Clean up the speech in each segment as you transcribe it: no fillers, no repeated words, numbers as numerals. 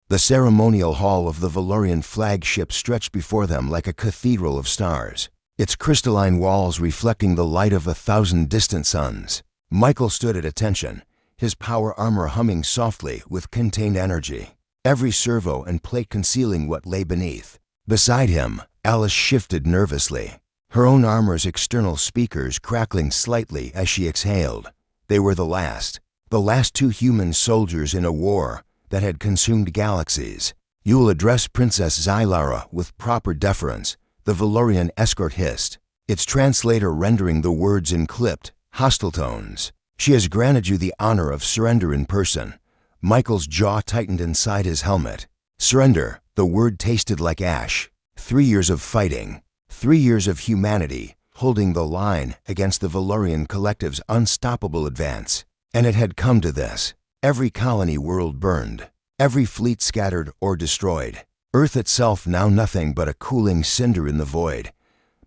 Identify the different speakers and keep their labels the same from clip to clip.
Speaker 1: The ceremonial hall of the Valorian flagship stretched before them like a cathedral of stars, its crystalline walls reflecting the light of 1,000 distant suns. Michael stood at attention, his power armor humming softly with contained energy, every servo and plate concealing what lay beneath. Beside him, Alice shifted nervously, her own armor's external speakers crackling slightly as she exhaled. They were the last two human soldiers in a war that had consumed galaxies. "You will address Princess Zylara with proper deference," the Valorian escort hissed, its translator rendering the words in clipped, hostile tones. "She has granted you the honor of surrender in person." Michael's jaw tightened inside his helmet. Surrender, the word tasted like ash. 3 years of fighting, 3 years of humanity, holding the line against the Valorian collective's unstoppable advance. And it had come to this. Every colony world burned, every fleet scattered or destroyed. Earth itself now nothing but a cooling cinder in the void.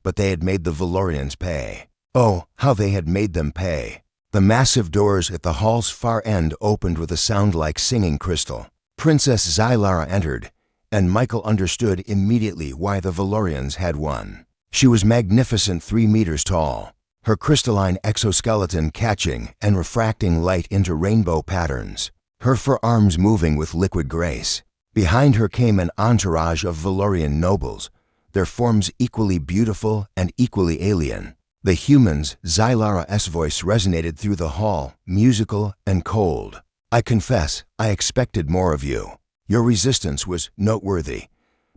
Speaker 1: But they had made the Valorians pay. Oh, how they had made them pay. The massive doors at the hall's far end opened with a sound like singing crystal. Princess Zylara entered, and Michael understood immediately why the Valorians had won. She was magnificent, 3 meters tall, her crystalline exoskeleton catching and refracting light into rainbow patterns, her forearms moving with liquid grace. Behind her came an entourage of Valorian nobles, their forms equally beautiful and equally alien. The humans, Zylara's voice resonated through the hall, musical and cold. "I confess, I expected more of you. Your resistance was noteworthy.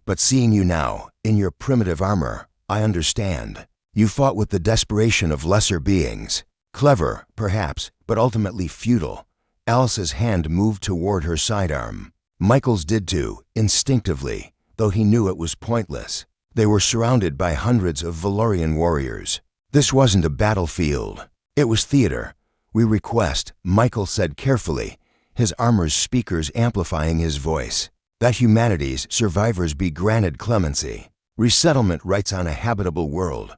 Speaker 1: But seeing you now, in your primitive armor, I understand. You fought with the desperation of lesser beings. Clever, perhaps, but ultimately futile." Alice's hand moved toward her sidearm. Michael's did too, instinctively, though he knew it was pointless. They were surrounded by hundreds of Valorian warriors. This wasn't a battlefield. It was theater. "We request," Michael said carefully, his armor's speakers amplifying his voice, "that humanity's survivors be granted clemency. Resettlement rights on a habitable world."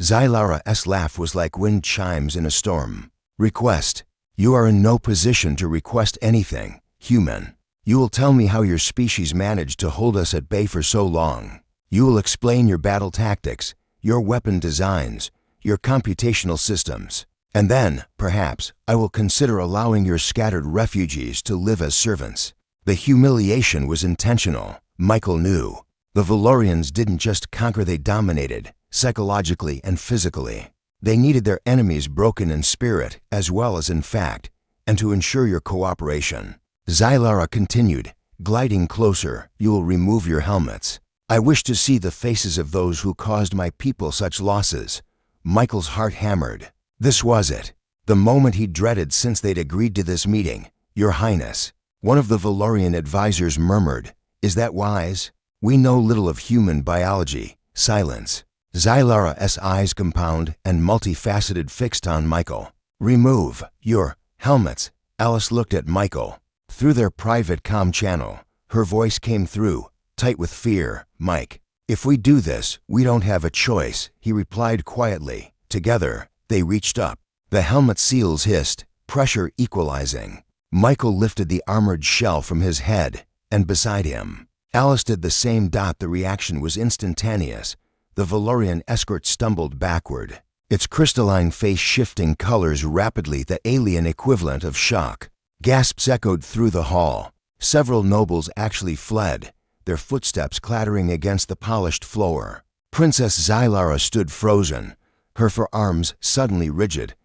Speaker 1: Zylara's laugh was like wind chimes in a storm. "Request? You are in no position to request anything, human. You will tell me how your species managed to hold us at bay for so long. You will explain your battle tactics, your weapon designs, your computational systems. And then, perhaps, I will consider allowing your scattered refugees to live as servants." The humiliation was intentional, Michael knew. The Valorians didn't just conquer, they dominated, psychologically and physically. They needed their enemies broken in spirit as well as in fact, and to ensure your cooperation. Zylara continued, gliding closer, "You will remove your helmets. I wish to see the faces of those who caused my people such losses." Michael's heart hammered. This was it. The moment he dreaded since they'd agreed to this meeting. "Your Highness," one of the Valorian advisors murmured, "is that wise? We know little of human biology." Silence. Zylara's eyes compound and multifaceted fixed on Michael. "Remove your helmets." Alice looked at Michael. Through their private comm channel, her voice came through, tight with fear. "Mike, if we do this, we don't have a choice," he replied quietly. Together, they reached up. The helmet seals hissed, pressure equalizing. Michael lifted the armored shell from his head, and beside him, Alice did the same. The reaction was instantaneous. The Valorian escort stumbled backward, its crystalline face shifting colors rapidly, the alien equivalent of shock. Gasps echoed through the hall. Several nobles actually fled, their footsteps clattering against the polished floor. Princess Zylara stood frozen, her forearms suddenly rigid,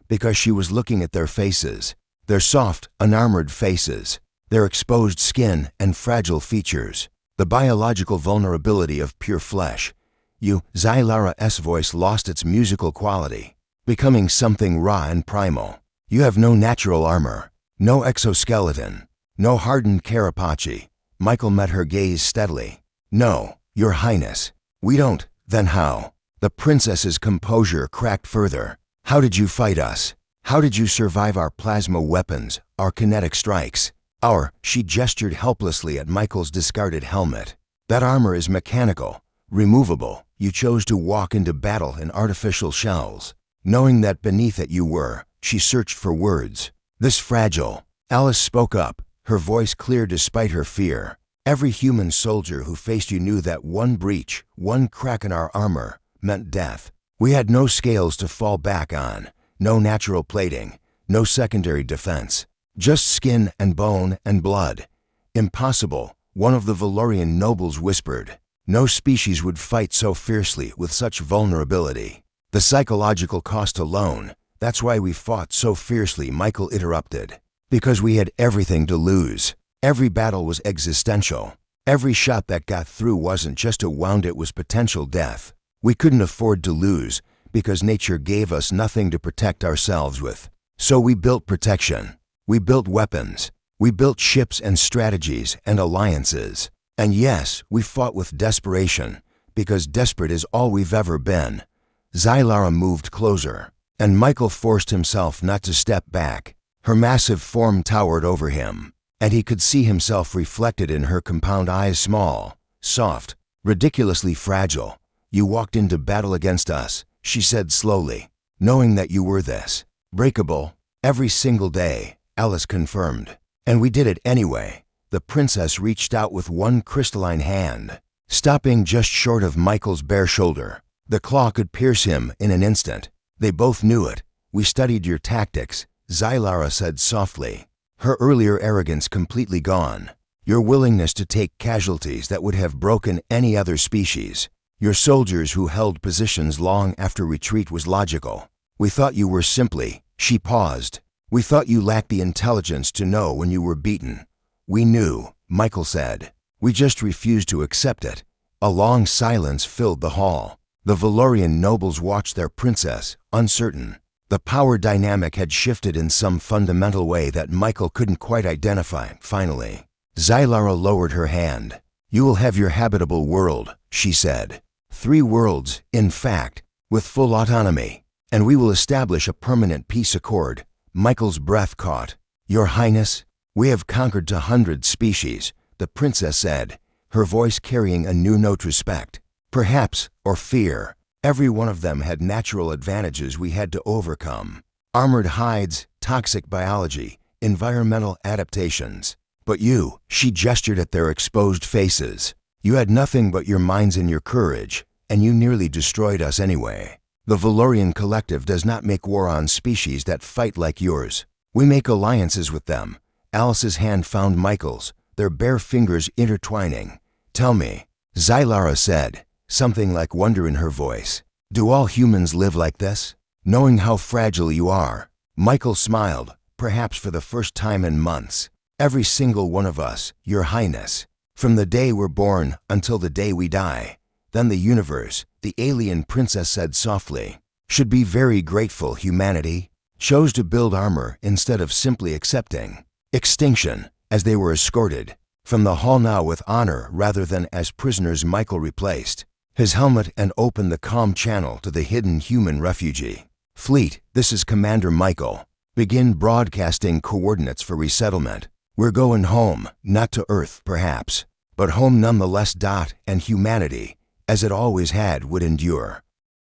Speaker 1: because she was looking at their faces, their soft, unarmored faces, their exposed skin and fragile features, the biological vulnerability of pure flesh. Zylara's voice lost its musical quality, becoming something raw and primal. "You have no natural armor, no exoskeleton, no hardened carapace." Michael met her gaze steadily. "No, Your Highness. We don't." "Then how?" The princess's composure cracked further. "How did you fight us? How did you survive our plasma weapons, our kinetic strikes? She gestured helplessly at Michael's discarded helmet. "That armor is mechanical, removable. You chose to walk into battle in artificial shells, knowing that beneath it you were." She searched for words. "This fragile." Alice spoke up, her voice clear despite her fear. Every human soldier who faced you knew that one breach, one crack in our armor, meant death. We had no scales to fall back on, no natural plating, no secondary defense. Just skin and bone and blood. Impossible, one of the Valorian nobles whispered. No species would fight so fiercely with such vulnerability. The psychological cost alone, that's why we fought so fiercely, Michael interrupted. Because we had everything to lose. Every battle was existential. Every shot that got through wasn't just a wound, it was potential death. We couldn't afford to lose because nature gave us nothing to protect ourselves with. So we built protection. We built weapons. We built ships and strategies and alliances. And yes, we fought with desperation, because desperate is all we've ever been. Zylara moved closer, and Michael forced himself not to step back. Her massive form towered over him, and he could see himself reflected in her compound eyes, small, soft, ridiculously fragile. You walked into battle against us, she said slowly, knowing that you were this. Breakable, every single day, Alice confirmed. And we did it anyway. The princess reached out with one crystalline hand, stopping just short of Michael's bare shoulder. The claw could pierce him in an instant. They both knew it. We studied your tactics, Zylara said softly, her earlier arrogance completely gone. Your willingness to take casualties that would have broken any other species. Your soldiers who held positions long after retreat was logical. We thought you were simply, she paused. We thought you lacked the intelligence to know when you were beaten. We knew, Michael said. We just refused to accept it. A long silence filled the hall. The Valorian nobles watched their princess, uncertain. The power dynamic had shifted in some fundamental way that Michael couldn't quite identify. Finally, Zylara lowered her hand. You will have your habitable world, she said. 3 worlds, in fact, with full autonomy. And we will establish a permanent peace accord. Michael's breath caught. Your Highness, we have conquered 200 species, the princess said, her voice carrying a new note: respect, perhaps, or fear. Every one of them had natural advantages we had to overcome. Armored hides, toxic biology, environmental adaptations. But you, she gestured at their exposed faces. You had nothing but your minds and your courage, and you nearly destroyed us anyway. The Valorian Collective does not make war on species that fight like yours. We make alliances with them. Alice's hand found Michael's, their bare fingers intertwining. Tell me, Zylara said, something like wonder in her voice. Do all humans live like this? Knowing how fragile you are. Michael smiled, perhaps for the first time in months. Every single one of us, Your Highness. From the day we're born until the day we die. Then the universe, the alien princess said softly, should be very grateful humanity chose to build armor instead of simply accepting extinction as they were escorted from the hall now with honor rather than as prisoners. Michael replaced his helmet and opened the comm channel to the hidden human refugee. Fleet, this is Commander Michael. Begin broadcasting coordinates for resettlement. We're going home, not to Earth perhaps, but home nonetheless. And humanity, as it always had, would endure.